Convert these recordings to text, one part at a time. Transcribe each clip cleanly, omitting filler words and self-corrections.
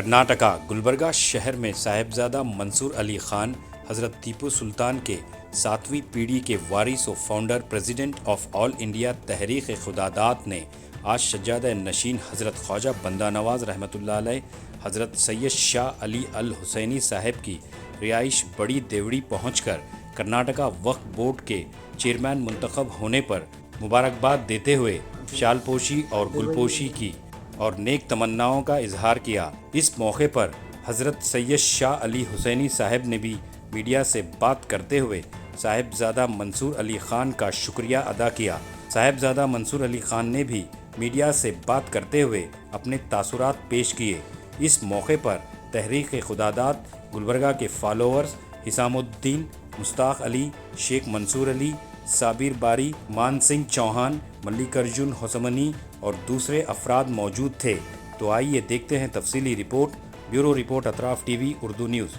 کرناٹکا گلبرگہ شہر میں صاحبزادہ منصور علی خان حضرت ٹیپو سلطان کے 7ویں پیڑھی کے وارث و founder president of all India تحریک خداداد نے آج سجادہ نشین حضرت خواجہ بندہ نواز رحمۃ اللہ علیہ حضرت سید شاہ علی الحسینی صاحب کی رہائش بڑی دیوڑی پہنچ کر کرناٹکا وقف بورڈ کے چیئرمین منتخب ہونے پر مبارکباد دیتے ہوئے شال پوشی اور گل پوشی کی اور نیک تمناؤں کا اظہار کیا۔ اس موقع پر حضرت سید شاہ علی حسینی صاحب نے بھی میڈیا سے بات کرتے ہوئے صاحبزادہ منصور علی خان کا شکریہ ادا کیا۔ صاحبزادہ منصور علی خان نے بھی میڈیا سے بات کرتے ہوئے اپنے تاثرات پیش کیے۔ اس موقع پر تحریک خداداد گلبرگہ کے فالوورز حسام الدین، مشتاق علی، شیخ منصور علی، صابر باری، مان سنگھ چوہان، ملک ارجن ہوسمنی اور دوسرے افراد موجود تھے۔ تو آئیے دیکھتے ہیں تفصیلی رپورٹ۔ بیورو رپورٹ اطراف ٹی وی اردو نیوز۔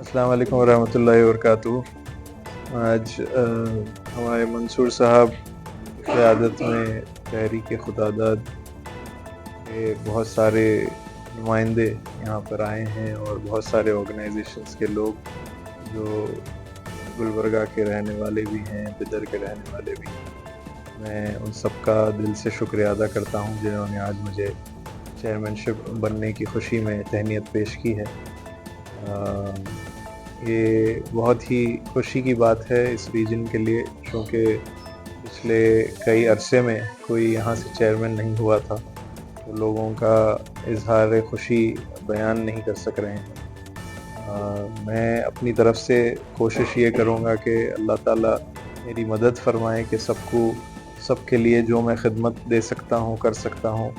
السلام علیکم ورحمۃ اللہ وبرکاتہ۔ آج ہمارے منصور صاحب قیادت میں تحریک خداداد کے بہت سارے نمائندے یہاں پر آئے ہیں اور بہت سارے آرگنائزیشنز کے لوگ جو گلبرگہ کے رہنے والے بھی ہیں، بدر کے رہنے والے بھی ہیں۔ میں ان سب کا دل سے شکریہ ادا کرتا ہوں جنہوں نے آج مجھے چیئرمین شپ بننے کی خوشی میں تہنیت پیش کی ہے۔ یہ بہت ہی خوشی کی بات ہے اس ریجن کے لیے، چونکہ پچھلے کئی عرصے میں کوئی یہاں سے چیئرمین نہیں ہوا تھا، تو لوگوں کا اظہار خوشی بیان نہیں کر سک رہے ہیں۔ میں اپنی طرف سے کوشش یہ کروں گا کہ اللہ تعالیٰ میری مدد فرمائے کہ سب کے لیے جو میں خدمت دے سکتا ہوں کر سکتا ہوں،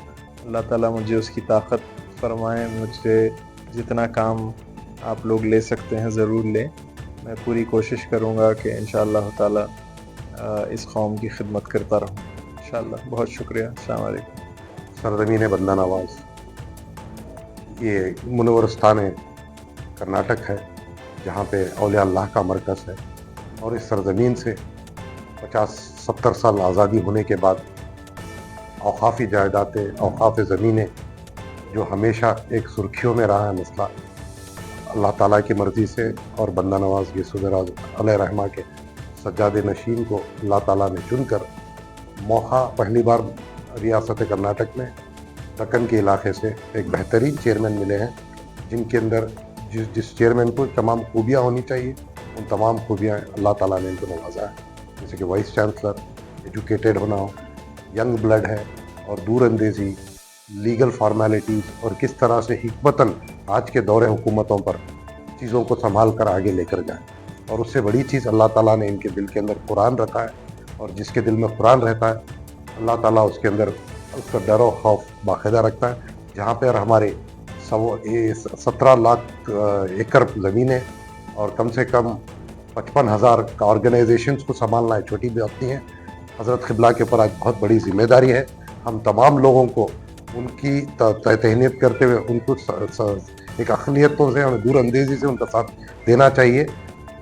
اللہ تعالیٰ مجھے اس کی طاقت فرمائے۔ مجھے جتنا کام آپ لوگ لے سکتے ہیں ضرور لیں، میں پوری کوشش کروں گا کہ انشاءاللہ تعالیٰ اس قوم کی خدمت کرتا رہوں انشاءاللہ۔ بہت شکریہ، السلام علیکم۔ سرزمین بندہ نواز یہ منورستان کرناٹک ہے، جہاں پہ اولیاء اللہ کا مرکز ہے، اور اس سرزمین سے 50-70 سال آزادی ہونے کے بعد اوقافی جائیدادیں، اوقاف زمینیں، جو ہمیشہ ایک سرخیوں میں رہا ہے مسئلہ، اللہ تعالیٰ کی مرضی سے اور بندہ نواز یسوع راز علیہ رحمہ کے سجاد نشین کو اللہ تعالیٰ نے چن کر موقع پہلی بار ریاست کرناٹک میں دکن کے علاقے سے ایک بہترین چیئرمین ملے ہیں، جن کے اندر جس چیئرمین کو تمام خوبیاں ہونی چاہیے، ان تمام خوبیاں اللہ تعالیٰ نے ان کو نوازا ہے، جیسے کہ وائس چانسلر، ایجوکیٹڈ ہونا ہو، ینگ بلڈ ہے، اور دور اندیزی، لیگل فارمیلٹیز، اور کس طرح سے حکمتاً آج کے دور حکومتوں پر چیزوں کو سنبھال کر آگے لے کر جائیں۔ اور اس سے بڑی چیز اللہ تعالیٰ نے ان کے دل کے اندر قرآن رکھا ہے، اور جس کے دل میں قرآن رہتا ہے اللہ تعالیٰ اس کے اندر اس کا ڈر و خوف باقاعدہ رکھتا ہے۔ جہاں پر ہمارے 17 لاکھ ایکڑ زمینیں اور کم سے کم 55,000 آرگنائزیشنز کو سنبھالنا ہے چھوٹی بات نہیں ہے۔ حضرت قبلہ کے اوپر آج بہت بڑی ذمہ داری ہے۔ ہم تمام لوگوں کو ان کی تہنیت کرتے ہوئے ان کو ایک اقلیتوں سے ہمیں دور اندیزی سے ان کا ساتھ دینا چاہیے۔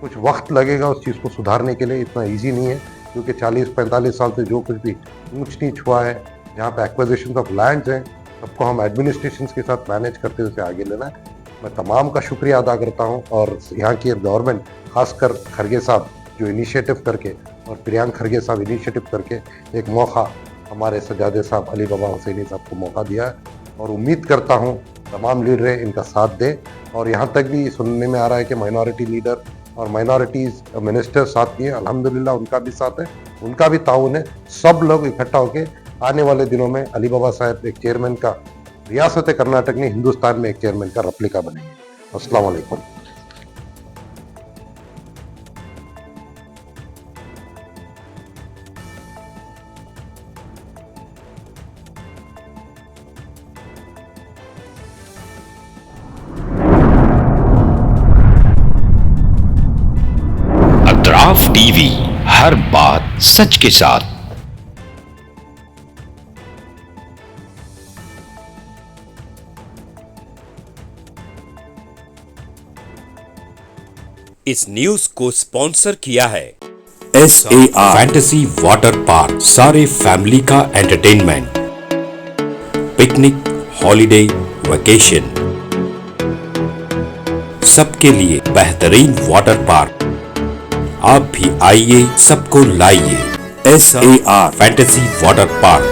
کچھ وقت لگے گا اس چیز کو سدھارنے کے لیے، اتنا ایزی نہیں ہے، کیونکہ 40-45 سال سے جو کچھ بھی اونچ نیچ ہوا ہے، جہاں پہ ایکوزیشن آف لینڈز ہیں، سب کو ہم ایڈمنسٹریشنز کے ساتھ مینیج کرتے ہوئے آگے لینا ہے۔ میں تمام کا شکریہ ادا کرتا ہوں، اور یہاں کی گورنمنٹ، خاص کر کھرگے صاحب جو انیشیٹو کر کے، اور پریانک کھرگے صاحب انیشیٹو کر کے ایک موقع ہمارے سجادے صاحب علی بابا حسینی صاحب کو موقع دیا ہے، اور امید کرتا ہوں تمام لیڈریں ان کا ساتھ دیں۔ اور یہاں تک بھی سننے میں آ رہا ہے کہ مائنورٹی لیڈر اور مائنورٹیز منسٹر ساتھ دیے، الحمدللہ ان کا بھی ساتھ ہے، ان کا بھی تعاون ہے۔ سب لوگ اکٹھا ہو کے آنے والے دنوں میں علی بابا صاحب ایک چیئرمین کا، ریاست کرناٹک میں ہندوستان میں ایک چیئرمین کا ریپلیکا بنیں گے۔ السلام علیکم۔ اطراف ٹی وی، ہر بات سچ کے ساتھ۔ اس نیوز کو سپانسر کیا ہے SAR فینٹیسی واٹر پارک، سارے فیملی کا انٹرٹینمنٹ، پکنک، ہالیڈے، ویکیشن، سب کے لیے بہترین واٹر پارک۔ آپ بھی آئیے، سب کو لائیے۔ SAR fantasy water park.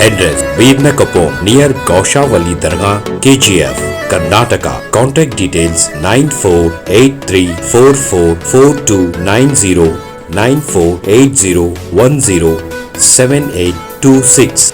Address Veernakoppam near Gaushavali Dargah, KGF, Karnataka. Contact details 9483444290 9480107826.